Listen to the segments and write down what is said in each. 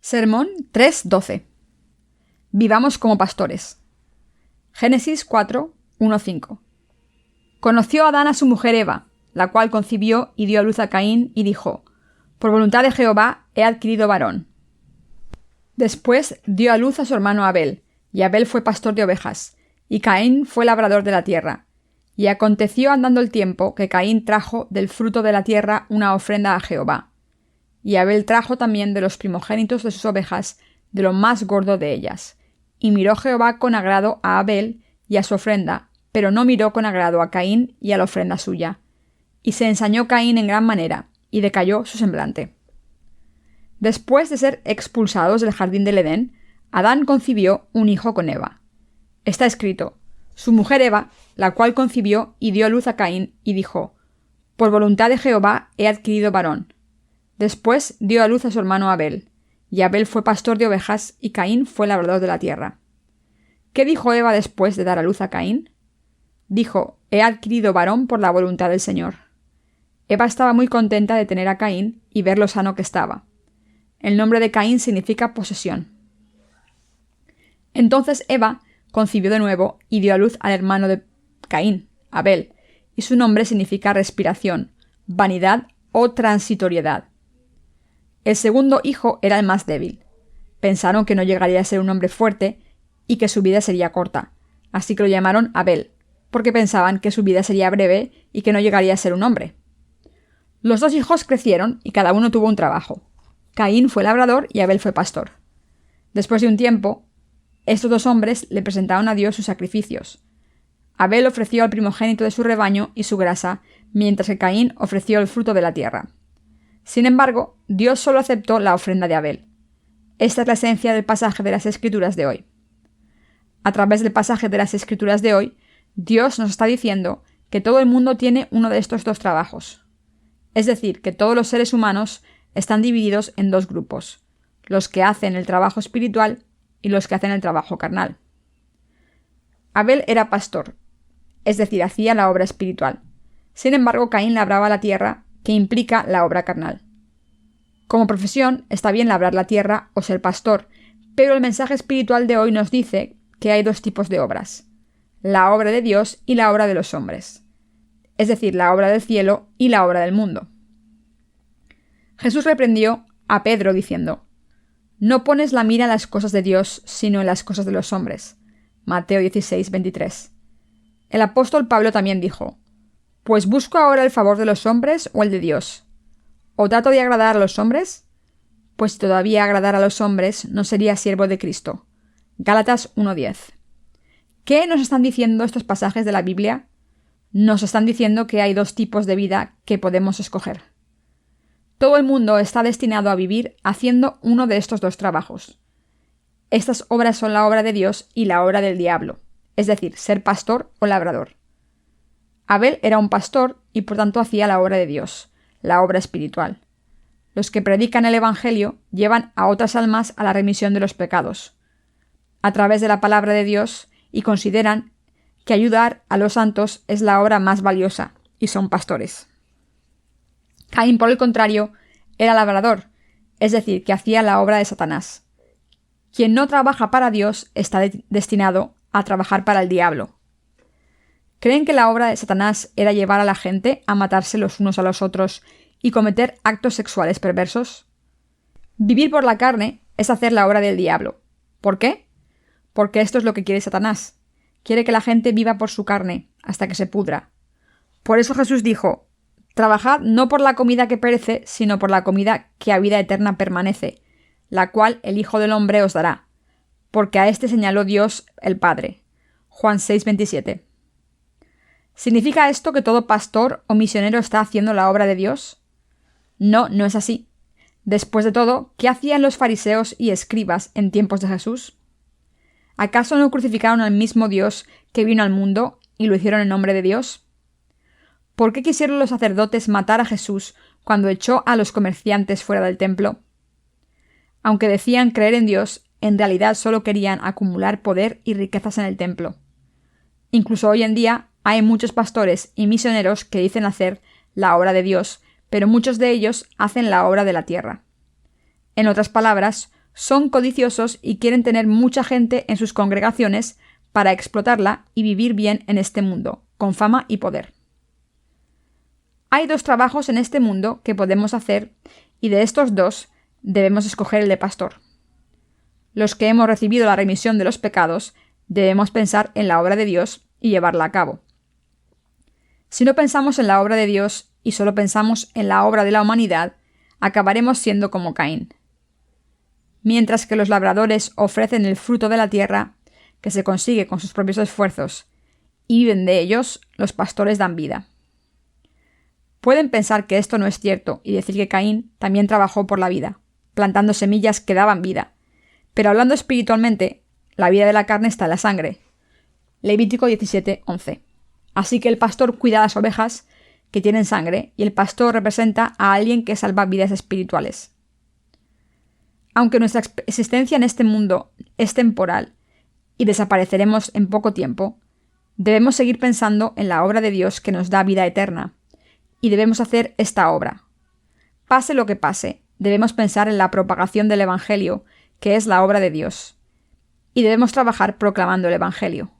Sermón 3:12. Vivamos como pastores. Génesis 4:1-5. Conoció Adán a su mujer Eva, la cual concibió y dio a luz a Caín, y dijo: Por voluntad de Jehová he adquirido varón. Después dio a luz a su hermano Abel, y Abel fue pastor de ovejas, y Caín fue labrador de la tierra. Y aconteció andando el tiempo que Caín trajo del fruto de la tierra una ofrenda a Jehová. Y Abel trajo también de los primogénitos de sus ovejas, de lo más gordo de ellas. Y miró Jehová con agrado a Abel y a su ofrenda, pero no miró con agrado a Caín y a la ofrenda suya. Y se ensañó Caín en gran manera, y decayó su semblante. Después de ser expulsados del jardín del Edén, Adán concibió un hijo con Eva. Está escrito: su mujer Eva, la cual concibió y dio a luz a Caín, y dijo: Por voluntad de Jehová he adquirido varón. Después dio a luz a su hermano Abel, y Abel fue pastor de ovejas, y Caín fue labrador de la tierra. ¿Qué dijo Eva después de dar a luz a Caín? Dijo: He adquirido varón por la voluntad del Señor. Eva estaba muy contenta de tener a Caín y ver lo sano que estaba. El nombre de Caín significa posesión. Entonces Eva concibió de nuevo y dio a luz al hermano de Caín, Abel, y su nombre significa respiración, vanidad o transitoriedad. El segundo hijo era el más débil. Pensaron que no llegaría a ser un hombre fuerte y que su vida sería corta, así que lo llamaron Abel, porque pensaban que su vida sería breve y que no llegaría a ser un hombre. Los dos hijos crecieron y cada uno tuvo un trabajo. Caín fue labrador y Abel fue pastor. Después de un tiempo, estos dos hombres le presentaron a Dios sus sacrificios. Abel ofreció al primogénito de su rebaño y su grasa, mientras que Caín ofreció el fruto de la tierra. Sin embargo, Dios solo aceptó la ofrenda de Abel. Esta es la esencia del pasaje de las Escrituras de hoy. A través del pasaje de las Escrituras de hoy, Dios nos está diciendo que todo el mundo tiene uno de estos dos trabajos. Es decir, que todos los seres humanos están divididos en dos grupos: los que hacen el trabajo espiritual y los que hacen el trabajo carnal. Abel era pastor, es decir, hacía la obra espiritual. Sin embargo, Caín labraba la tierra, que implica la obra carnal. Como profesión, está bien labrar la tierra o ser pastor, pero el mensaje espiritual de hoy nos dice que hay dos tipos de obras: la obra de Dios y la obra de los hombres, es decir, la obra del cielo y la obra del mundo. Jesús reprendió a Pedro diciendo: No pones la mira en las cosas de Dios, sino en las cosas de los hombres. Mateo 16:23. El apóstol Pablo también dijo: Pues busco ahora el favor de los hombres o el de Dios. ¿O trato de agradar a los hombres? Pues si todavía agradar a los hombres, no sería siervo de Cristo. Gálatas 1:10. ¿Qué nos están diciendo estos pasajes de la Biblia? Nos están diciendo que hay dos tipos de vida que podemos escoger. Todo el mundo está destinado a vivir haciendo uno de estos dos trabajos. Estas obras son la obra de Dios y la obra del diablo, es decir, ser pastor o labrador. Abel era un pastor y por tanto hacía la obra de Dios, la obra espiritual. Los que predican el Evangelio llevan a otras almas a la remisión de los pecados, a través de la palabra de Dios, y consideran que ayudar a los santos es la obra más valiosa, y son pastores. Caín, por el contrario, era labrador, es decir, que hacía la obra de Satanás. Quien no trabaja para Dios está destinado a trabajar para el diablo. ¿Creen que la obra de Satanás era llevar a la gente a matarse los unos a los otros y cometer actos sexuales perversos? Vivir por la carne es hacer la obra del diablo. ¿Por qué? Porque esto es lo que quiere Satanás. Quiere que la gente viva por su carne hasta que se pudra. Por eso Jesús dijo: Trabajad no por la comida que perece, sino por la comida que a vida eterna permanece, la cual el Hijo del Hombre os dará, porque a éste señaló Dios el Padre. Juan 6:27. ¿Significa esto que todo pastor o misionero está haciendo la obra de Dios? No, no es así. Después de todo, ¿qué hacían los fariseos y escribas en tiempos de Jesús? ¿Acaso no crucificaron al mismo Dios que vino al mundo y lo hicieron en nombre de Dios? ¿Por qué quisieron los sacerdotes matar a Jesús cuando echó a los comerciantes fuera del templo? Aunque decían creer en Dios, en realidad solo querían acumular poder y riquezas en el templo. Incluso hoy en día hay muchos pastores y misioneros que dicen hacer la obra de Dios, pero muchos de ellos hacen la obra de la tierra. En otras palabras, son codiciosos y quieren tener mucha gente en sus congregaciones para explotarla y vivir bien en este mundo, con fama y poder. Hay 2 trabajos en este mundo que podemos hacer y de estos 2 debemos escoger el de pastor. Los que hemos recibido la remisión de los pecados debemos pensar en la obra de Dios y llevarla a cabo. Si no pensamos en la obra de Dios y solo pensamos en la obra de la humanidad, acabaremos siendo como Caín. Mientras que los labradores ofrecen el fruto de la tierra, que se consigue con sus propios esfuerzos, y viven de ellos, los pastores dan vida. Pueden pensar que esto no es cierto y decir que Caín también trabajó por la vida, plantando semillas que daban vida. Pero hablando espiritualmente, la vida de la carne está en la sangre. Levítico 17:11. Así que el pastor cuida las ovejas que tienen sangre y el pastor representa a alguien que salva vidas espirituales. Aunque nuestra existencia en este mundo es temporal y desapareceremos en poco tiempo, debemos seguir pensando en la obra de Dios que nos da vida eterna, y debemos hacer esta obra. Pase lo que pase, debemos pensar en la propagación del Evangelio, que es la obra de Dios, y debemos trabajar proclamando el Evangelio.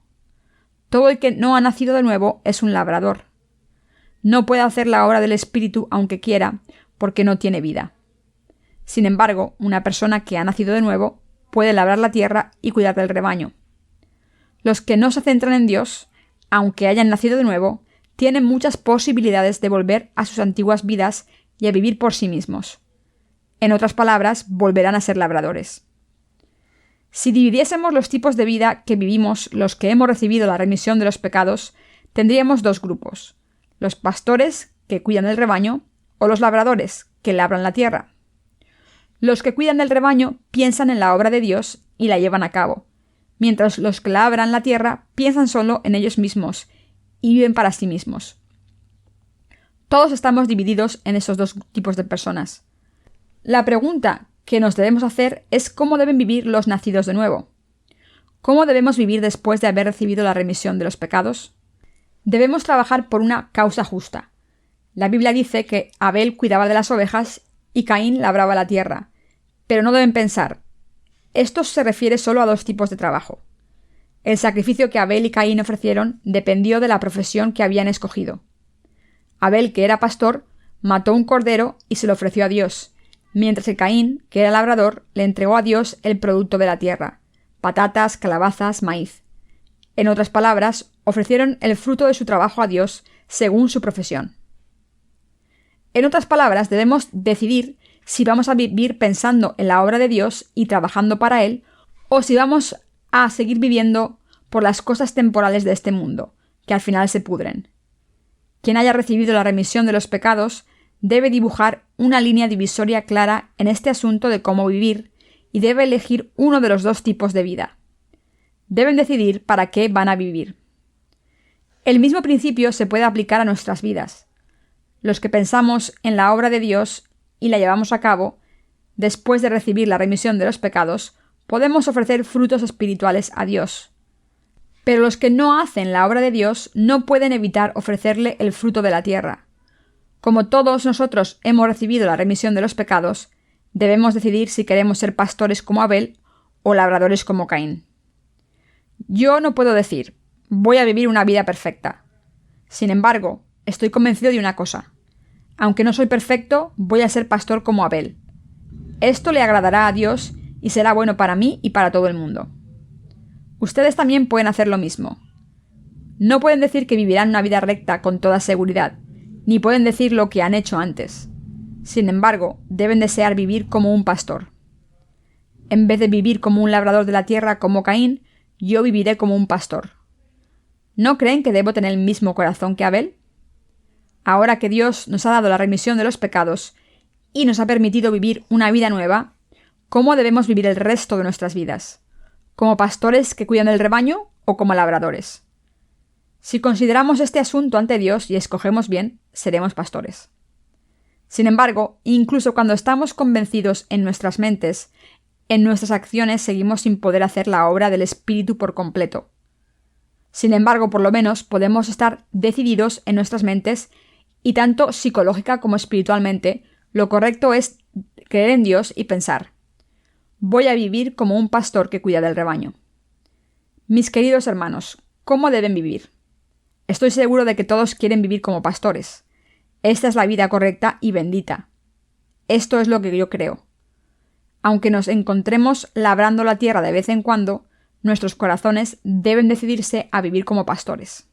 Todo el que no ha nacido de nuevo es un labrador. No puede hacer la obra del Espíritu aunque quiera, porque no tiene vida. Sin embargo, una persona que ha nacido de nuevo puede labrar la tierra y cuidar del rebaño. Los que no se centran en Dios, aunque hayan nacido de nuevo, tienen muchas posibilidades de volver a sus antiguas vidas y a vivir por sí mismos. En otras palabras, volverán a ser labradores. Si dividiésemos los tipos de vida que vivimos los que hemos recibido la remisión de los pecados, tendríamos 2 grupos: los pastores, que cuidan del rebaño, o los labradores, que labran la tierra. Los que cuidan del rebaño piensan en la obra de Dios y la llevan a cabo, mientras los que labran la tierra piensan solo en ellos mismos y viven para sí mismos. Todos estamos divididos en esos 2 tipos de personas. La pregunta que nos debemos hacer es cómo deben vivir los nacidos de nuevo. ¿Cómo debemos vivir después de haber recibido la remisión de los pecados? Debemos trabajar por una causa justa. La Biblia dice que Abel cuidaba de las ovejas y Caín labraba la tierra, pero no deben pensar: esto se refiere solo a 2 tipos de trabajo. El sacrificio que Abel y Caín ofrecieron dependió de la profesión que habían escogido. Abel, que era pastor, mató un cordero y se lo ofreció a Dios, mientras que Caín, que era labrador, le entregó a Dios el producto de la tierra: patatas, calabazas, maíz. En otras palabras, ofrecieron el fruto de su trabajo a Dios según su profesión. En otras palabras, debemos decidir si vamos a vivir pensando en la obra de Dios y trabajando para Él, o si vamos a seguir viviendo por las cosas temporales de este mundo, que al final se pudren. Quien haya recibido la remisión de los pecados debe dibujar una línea divisoria clara en este asunto de cómo vivir y debe elegir uno de los 2 tipos de vida. Deben decidir para qué van a vivir. El mismo principio se puede aplicar a nuestras vidas. Los que pensamos en la obra de Dios y la llevamos a cabo, después de recibir la remisión de los pecados, podemos ofrecer frutos espirituales a Dios. Pero los que no hacen la obra de Dios no pueden evitar ofrecerle el fruto de la tierra. Como todos nosotros hemos recibido la remisión de los pecados, debemos decidir si queremos ser pastores como Abel o labradores como Caín. Yo no puedo decir: voy a vivir una vida perfecta. Sin embargo, estoy convencido de una cosa: aunque no soy perfecto, voy a ser pastor como Abel. Esto le agradará a Dios y será bueno para mí y para todo el mundo. Ustedes también pueden hacer lo mismo. No pueden decir que vivirán una vida recta con toda seguridad, ni pueden decir lo que han hecho antes. Sin embargo, deben desear vivir como un pastor. En vez de vivir como un labrador de la tierra como Caín, yo viviré como un pastor. ¿No creen que debo tener el mismo corazón que Abel? Ahora que Dios nos ha dado la remisión de los pecados y nos ha permitido vivir una vida nueva, ¿cómo debemos vivir el resto de nuestras vidas? ¿Como pastores que cuidan del rebaño o como labradores? Si consideramos este asunto ante Dios y escogemos bien, seremos pastores. Sin embargo, incluso cuando estamos convencidos en nuestras mentes, en nuestras acciones seguimos sin poder hacer la obra del Espíritu por completo. Sin embargo, por lo menos podemos estar decididos en nuestras mentes y tanto psicológica como espiritualmente, lo correcto es creer en Dios y pensar: Voy a vivir como un pastor que cuida del rebaño. Mis queridos hermanos, ¿cómo deben vivir? Estoy seguro de que todos quieren vivir como pastores. Esta es la vida correcta y bendita. Esto es lo que yo creo. Aunque nos encontremos labrando la tierra de vez en cuando, nuestros corazones deben decidirse a vivir como pastores.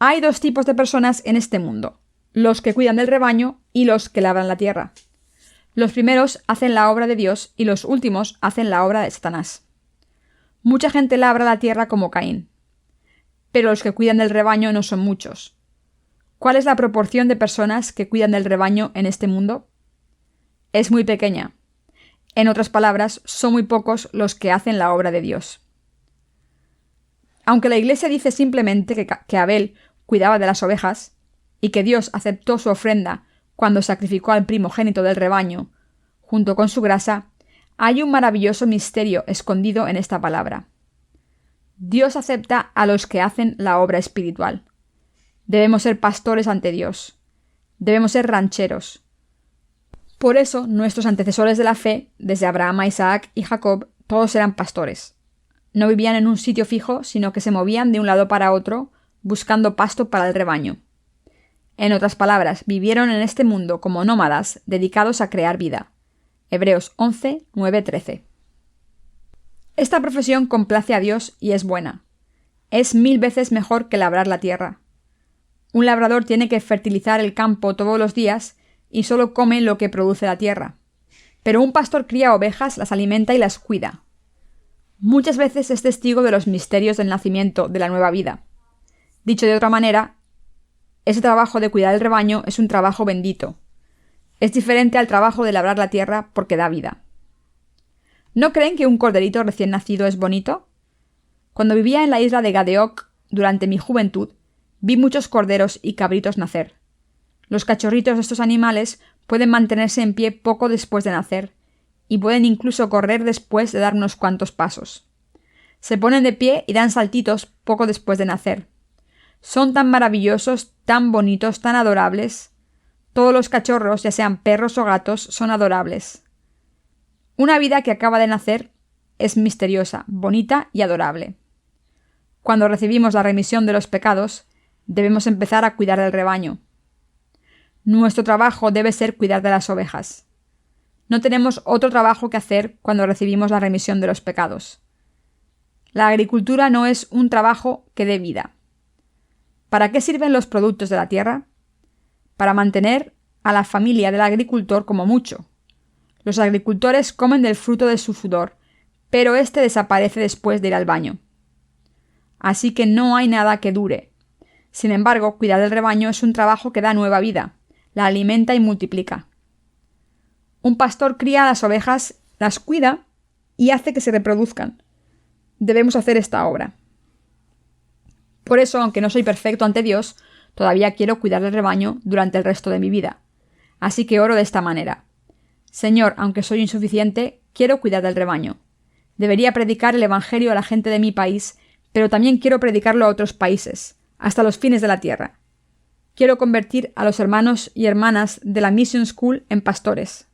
Hay dos tipos de personas en este mundo: los que cuidan del rebaño y los que labran la tierra. Los primeros hacen la obra de Dios y los últimos hacen la obra de Satanás. Mucha gente labra la tierra como Caín, pero los que cuidan del rebaño no son muchos. ¿Cuál es la proporción de personas que cuidan del rebaño en este mundo? Es muy pequeña. En otras palabras, son muy pocos los que hacen la obra de Dios. Aunque la Iglesia dice simplemente que Abel cuidaba de las ovejas y que Dios aceptó su ofrenda cuando sacrificó al primogénito del rebaño, junto con su grasa, hay un maravilloso misterio escondido en esta palabra. Dios acepta a los que hacen la obra espiritual. Debemos ser pastores ante Dios. Debemos ser rancheros. Por eso, nuestros antecesores de la fe, desde Abraham, Isaac y Jacob, todos eran pastores. No vivían en un sitio fijo, sino que se movían de un lado para otro, buscando pasto para el rebaño. En otras palabras, vivieron en este mundo como nómadas, dedicados a crear vida. Hebreos 11, 9, 13. Esta profesión complace a Dios y es buena. Es 1000 veces mejor que labrar la tierra. Un labrador tiene que fertilizar el campo todos los días y solo come lo que produce la tierra. Pero un pastor cría ovejas, las alimenta y las cuida. Muchas veces es testigo de los misterios del nacimiento de la nueva vida. Dicho de otra manera, ese trabajo de cuidar el rebaño es un trabajo bendito. Es diferente al trabajo de labrar la tierra porque da vida. ¿No creen que un corderito recién nacido es bonito? Cuando vivía en la isla de Gadeoc durante mi juventud, vi muchos corderos y cabritos nacer. Los cachorritos de estos animales pueden mantenerse en pie poco después de nacer, y pueden incluso correr después de dar unos cuantos pasos. Se ponen de pie y dan saltitos poco después de nacer. Son tan maravillosos, tan bonitos, tan adorables. Todos los cachorros, ya sean perros o gatos, son adorables. Una vida que acaba de nacer es misteriosa, bonita y adorable. Cuando recibimos la remisión de los pecados, debemos empezar a cuidar del rebaño. Nuestro trabajo debe ser cuidar de las ovejas. No tenemos otro trabajo que hacer cuando recibimos la remisión de los pecados. La agricultura no es un trabajo que dé vida. ¿Para qué sirven los productos de la tierra? Para mantener a la familia del agricultor como mucho. Los agricultores comen del fruto de su sudor, pero éste desaparece después de ir al baño. Así que no hay nada que dure. Sin embargo, cuidar del rebaño es un trabajo que da nueva vida, la alimenta y multiplica. Un pastor cría a las ovejas, las cuida y hace que se reproduzcan. Debemos hacer esta obra. Por eso, aunque no soy perfecto ante Dios, todavía quiero cuidar del rebaño durante el resto de mi vida. Así que oro de esta manera. Señor, aunque soy insuficiente, quiero cuidar del rebaño. Debería predicar el Evangelio a la gente de mi país, pero también quiero predicarlo a otros países, hasta los fines de la tierra. Quiero convertir a los hermanos y hermanas de la Mission School en pastores.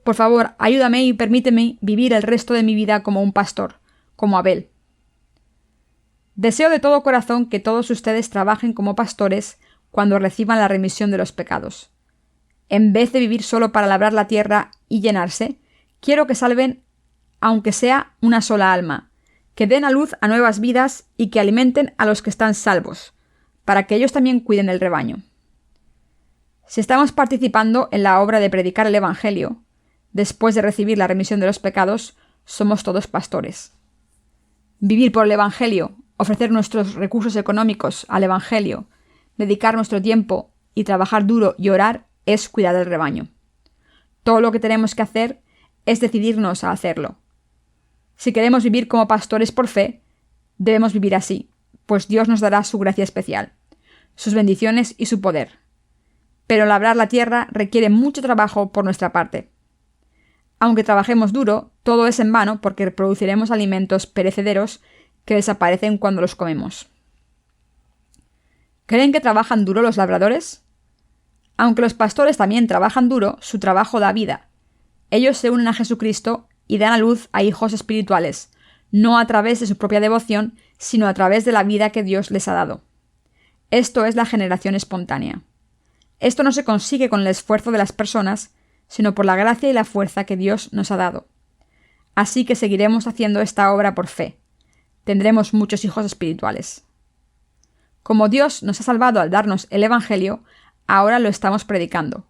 Por favor, ayúdame y permíteme vivir el resto de mi vida como un pastor, como Abel. Deseo de todo corazón que todos ustedes trabajen como pastores cuando reciban la remisión de los pecados. En vez de vivir solo para labrar la tierra y llenarse, quiero que salven, aunque sea una sola alma, que den a luz a nuevas vidas y que alimenten a los que están salvos, para que ellos también cuiden del rebaño. Si estamos participando en la obra de predicar el Evangelio, después de recibir la remisión de los pecados, somos todos pastores. Vivir por el Evangelio, ofrecer nuestros recursos económicos al Evangelio, dedicar nuestro tiempo y trabajar duro y orar es cuidar del rebaño. Todo lo que tenemos que hacer es decidirnos a hacerlo. Si queremos vivir como pastores por fe, debemos vivir así, pues Dios nos dará su gracia especial, sus bendiciones y su poder. Pero labrar la tierra requiere mucho trabajo por nuestra parte. Aunque trabajemos duro, todo es en vano porque produciremos alimentos perecederos que desaparecen cuando los comemos. ¿Creen que trabajan duro los labradores? Aunque los pastores también trabajan duro, su trabajo da vida. Ellos se unen a Jesucristo y dan a luz a hijos espirituales, no a través de su propia devoción, sino a través de la vida que Dios les ha dado. Esto es la generación espontánea. Esto no se consigue con el esfuerzo de las personas, sino por la gracia y la fuerza que Dios nos ha dado. Así que seguiremos haciendo esta obra por fe. Tendremos muchos hijos espirituales. Como Dios nos ha salvado al darnos el Evangelio, ahora lo estamos predicando.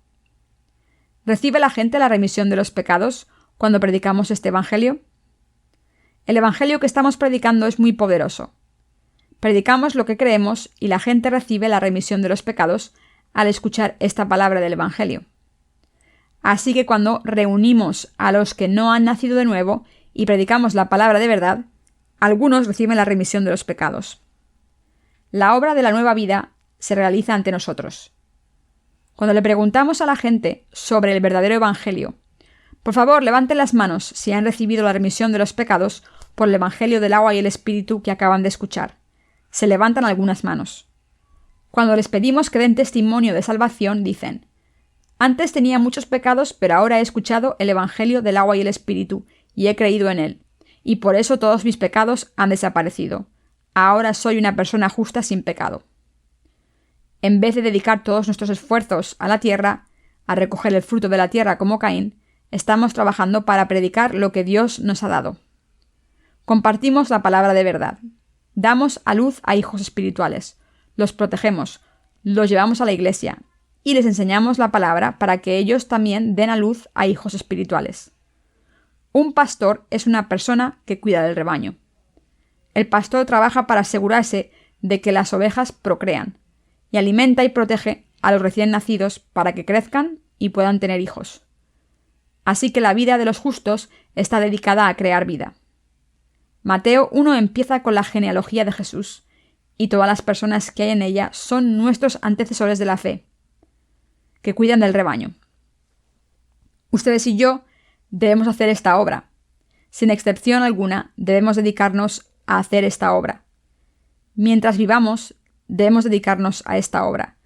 ¿Recibe la gente la remisión de los pecados cuando predicamos este Evangelio? El Evangelio que estamos predicando es muy poderoso. Predicamos lo que creemos y la gente recibe la remisión de los pecados al escuchar esta palabra del Evangelio. Así que cuando reunimos a los que no han nacido de nuevo y predicamos la palabra de verdad, algunos reciben la remisión de los pecados. La obra de la nueva vida se realiza ante nosotros. Cuando le preguntamos a la gente sobre el verdadero Evangelio, por favor, levanten las manos si han recibido la remisión de los pecados por el Evangelio del agua y el Espíritu que acaban de escuchar. Se levantan algunas manos. Cuando les pedimos que den testimonio de salvación, dicen: antes tenía muchos pecados, pero ahora he escuchado el Evangelio del agua y el Espíritu, y he creído en él, y por eso todos mis pecados han desaparecido. Ahora soy una persona justa sin pecado. En vez de dedicar todos nuestros esfuerzos a la tierra, a recoger el fruto de la tierra como Caín, estamos trabajando para predicar lo que Dios nos ha dado. Compartimos la palabra de verdad. Damos a luz a hijos espirituales. Los protegemos, los llevamos a la iglesia y les enseñamos la palabra para que ellos también den a luz a hijos espirituales. Un pastor es una persona que cuida del rebaño. El pastor trabaja para asegurarse de que las ovejas procrean y alimenta y protege a los recién nacidos para que crezcan y puedan tener hijos. Así que la vida de los justos está dedicada a crear vida. Mateo 1 empieza con la genealogía de Jesús, y todas las personas que hay en ella son nuestros antecesores de la fe, que cuidan del rebaño. Ustedes y yo debemos hacer esta obra. Sin excepción alguna, debemos dedicarnos a hacer esta obra. Mientras vivamos, debemos dedicarnos a esta obra.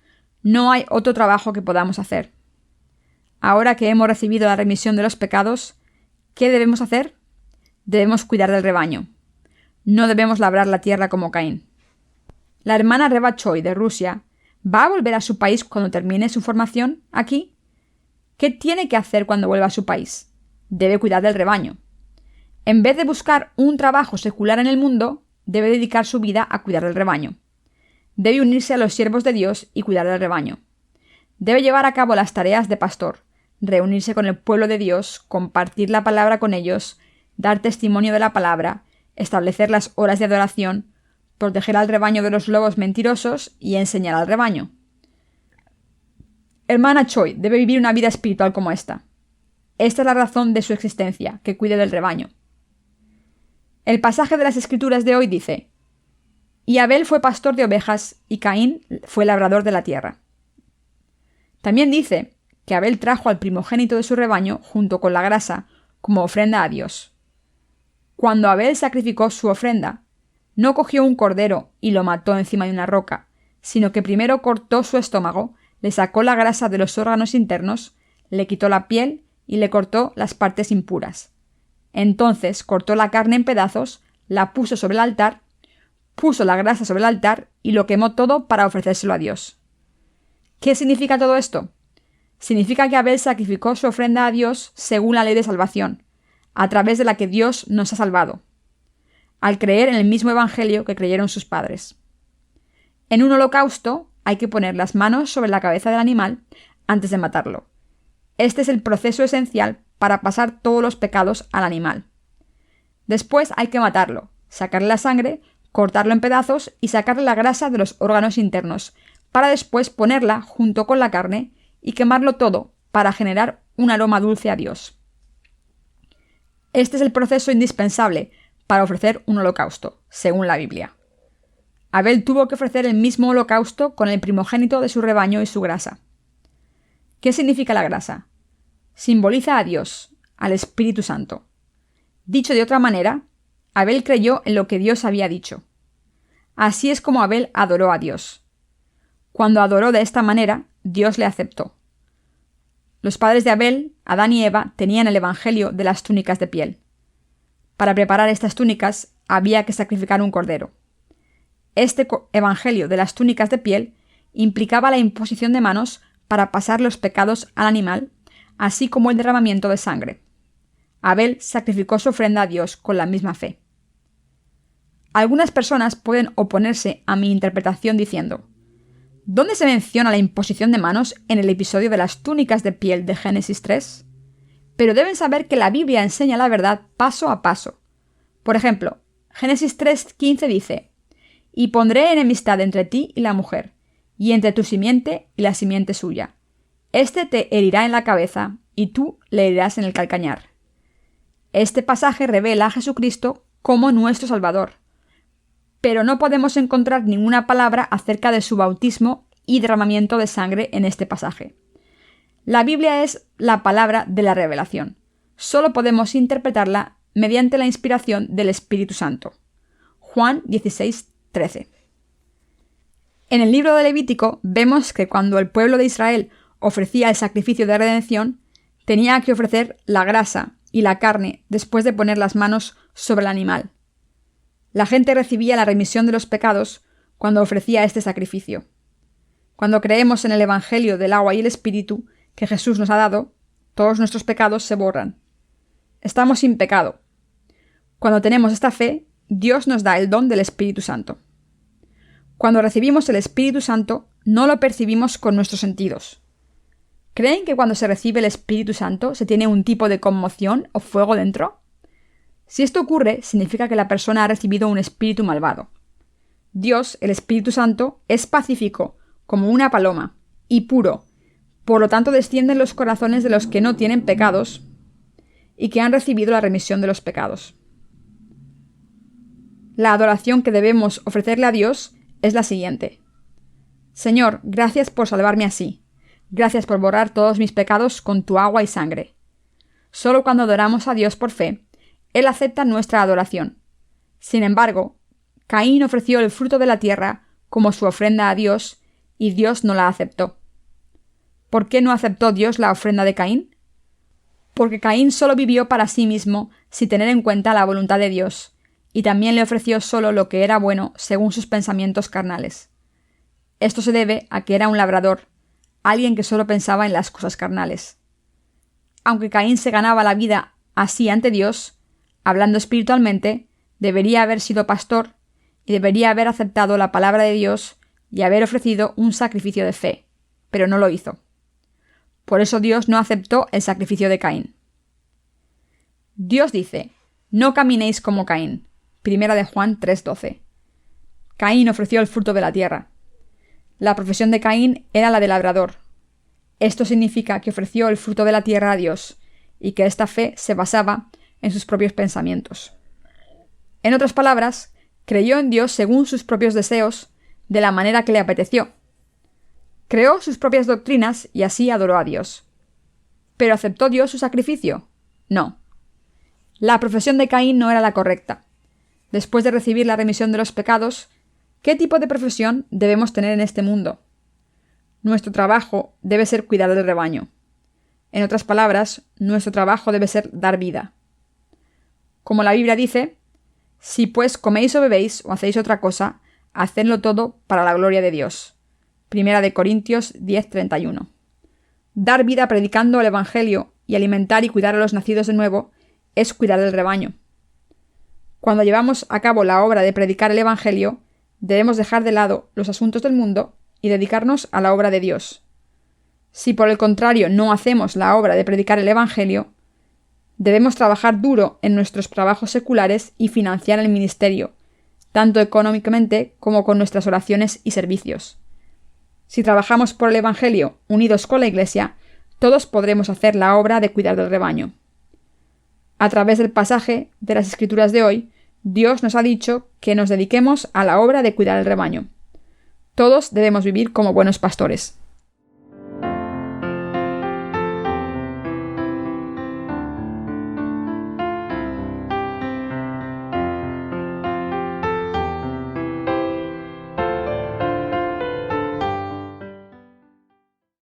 No hay otro trabajo que podamos hacer. Ahora que hemos recibido la remisión de los pecados, ¿qué debemos hacer? Debemos cuidar del rebaño. No debemos labrar la tierra como Caín. La hermana Reva Choi de Rusia va a volver a su país cuando termine su formación aquí. ¿Qué tiene que hacer cuando vuelva a su país? Debe cuidar del rebaño. En vez de buscar un trabajo secular en el mundo, debe dedicar su vida a cuidar del rebaño. Debe unirse a los siervos de Dios y cuidar del rebaño. Debe llevar a cabo las tareas de pastor, reunirse con el pueblo de Dios, compartir la palabra con ellos, dar testimonio de la palabra, establecer las horas de adoración, proteger al rebaño de los lobos mentirosos y enseñar al rebaño. Hermana Choi debe vivir una vida espiritual como esta. Esta es la razón de su existencia, que cuide del rebaño. El pasaje de las Escrituras de hoy dice: y Abel fue pastor de ovejas y Caín fue labrador de la tierra. También dice que Abel trajo al primogénito de su rebaño junto con la grasa como ofrenda a Dios. Cuando Abel sacrificó su ofrenda, no cogió un cordero y lo mató encima de una roca, sino que primero cortó su estómago, le sacó la grasa de los órganos internos, le quitó la piel y le cortó las partes impuras. Entonces cortó la carne en pedazos, la puso sobre el altar, puso la grasa sobre el altar y lo quemó todo para ofrecérselo a Dios. ¿Qué significa todo esto? Significa que Abel sacrificó su ofrenda a Dios según la ley de salvación, a través de la que Dios nos ha salvado, al creer en el mismo evangelio que creyeron sus padres. En un holocausto hay que poner las manos sobre la cabeza del animal antes de matarlo. Este es el proceso esencial para pasar todos los pecados al animal. Después hay que matarlo, sacarle la sangre, cortarlo en pedazos y sacarle la grasa de los órganos internos, para después ponerla junto con la carne y quemarlo todo para generar un aroma dulce a Dios. Este es el proceso indispensable para ofrecer un holocausto, según la Biblia. Abel tuvo que ofrecer el mismo holocausto con el primogénito de su rebaño y su grasa. ¿Qué significa la grasa? Simboliza a Dios, al Espíritu Santo. Dicho de otra manera, Abel creyó en lo que Dios había dicho. Así es como Abel adoró a Dios. Cuando adoró de esta manera, Dios le aceptó. Los padres de Abel, Adán y Eva, tenían el evangelio de las túnicas de piel. Para preparar estas túnicas había que sacrificar un cordero. Este evangelio de las túnicas de piel implicaba la imposición de manos para pasar los pecados al animal, así como el derramamiento de sangre. Abel sacrificó su ofrenda a Dios con la misma fe. Algunas personas pueden oponerse a mi interpretación diciendo: ¿dónde se menciona la imposición de manos en el episodio de las túnicas de piel de Génesis 3? Pero deben saber que la Biblia enseña la verdad paso a paso. Por ejemplo, Génesis 3:15 dice: «Y pondré enemistad entre ti y la mujer, y entre tu simiente y la simiente suya. Este te herirá en la cabeza, y tú le herirás en el calcañar». Este pasaje revela a Jesucristo como nuestro Salvador, pero no podemos encontrar ninguna palabra acerca de su bautismo y derramamiento de sangre en este pasaje. La Biblia es la palabra de la revelación. Solo podemos interpretarla mediante la inspiración del Espíritu Santo. Juan 16:13. En el libro de Levítico vemos que cuando el pueblo de Israel ofrecía el sacrificio de redención, tenía que ofrecer la grasa y la carne después de poner las manos sobre el animal. La gente recibía la remisión de los pecados cuando ofrecía este sacrificio. Cuando creemos en el Evangelio del agua y el Espíritu que Jesús nos ha dado, todos nuestros pecados se borran. Estamos sin pecado. Cuando tenemos esta fe, Dios nos da el don del Espíritu Santo. Cuando recibimos el Espíritu Santo, no lo percibimos con nuestros sentidos. ¿Creen que cuando se recibe el Espíritu Santo se tiene un tipo de conmoción o fuego dentro? Si esto ocurre, significa que la persona ha recibido un espíritu malvado. Dios, el Espíritu Santo, es pacífico, como una paloma, y puro. Por lo tanto, desciende en los corazones de los que no tienen pecados y que han recibido la remisión de los pecados. La adoración que debemos ofrecerle a Dios es la siguiente: Señor, gracias por salvarme así. Gracias por borrar todos mis pecados con tu agua y sangre. Solo cuando adoramos a Dios por fe, Él acepta nuestra adoración. Sin embargo, Caín ofreció el fruto de la tierra como su ofrenda a Dios y Dios no la aceptó. ¿Por qué no aceptó Dios la ofrenda de Caín? Porque Caín solo vivió para sí mismo sin tener en cuenta la voluntad de Dios, y también le ofreció solo lo que era bueno según sus pensamientos carnales. Esto se debe a que era un labrador, alguien que solo pensaba en las cosas carnales. Aunque Caín se ganaba la vida así ante Dios, hablando espiritualmente, debería haber sido pastor y debería haber aceptado la palabra de Dios y haber ofrecido un sacrificio de fe, pero no lo hizo. Por eso Dios no aceptó el sacrificio de Caín. Dios dice: «No caminéis como Caín». Primera de Juan 3:12. Caín ofreció el fruto de la tierra. La profesión de Caín era la de labrador. Esto significa que ofreció el fruto de la tierra a Dios y que esta fe se basaba en sus propios pensamientos. En otras palabras, creyó en Dios según sus propios deseos, de la manera que le apeteció. Creó sus propias doctrinas y así adoró a Dios. ¿Pero aceptó Dios su sacrificio? No. La profesión de Caín no era la correcta. Después de recibir la remisión de los pecados, ¿qué tipo de profesión debemos tener en este mundo? Nuestro trabajo debe ser cuidar del rebaño. En otras palabras, nuestro trabajo debe ser dar vida. Como la Biblia dice: «Si pues coméis o bebéis o hacéis otra cosa, hacedlo todo para la gloria de Dios». Primera de Corintios 10:31. Dar vida predicando el Evangelio y alimentar y cuidar a los nacidos de nuevo es cuidar del rebaño. Cuando llevamos a cabo la obra de predicar el Evangelio, debemos dejar de lado los asuntos del mundo y dedicarnos a la obra de Dios. Si por el contrario no hacemos la obra de predicar el Evangelio, debemos trabajar duro en nuestros trabajos seculares y financiar el ministerio, tanto económicamente como con nuestras oraciones y servicios. Si trabajamos por el Evangelio unidos con la Iglesia, todos podremos hacer la obra de cuidar del rebaño. A través del pasaje de las Escrituras de hoy, Dios nos ha dicho que nos dediquemos a la obra de cuidar el rebaño. Todos debemos vivir como buenos pastores.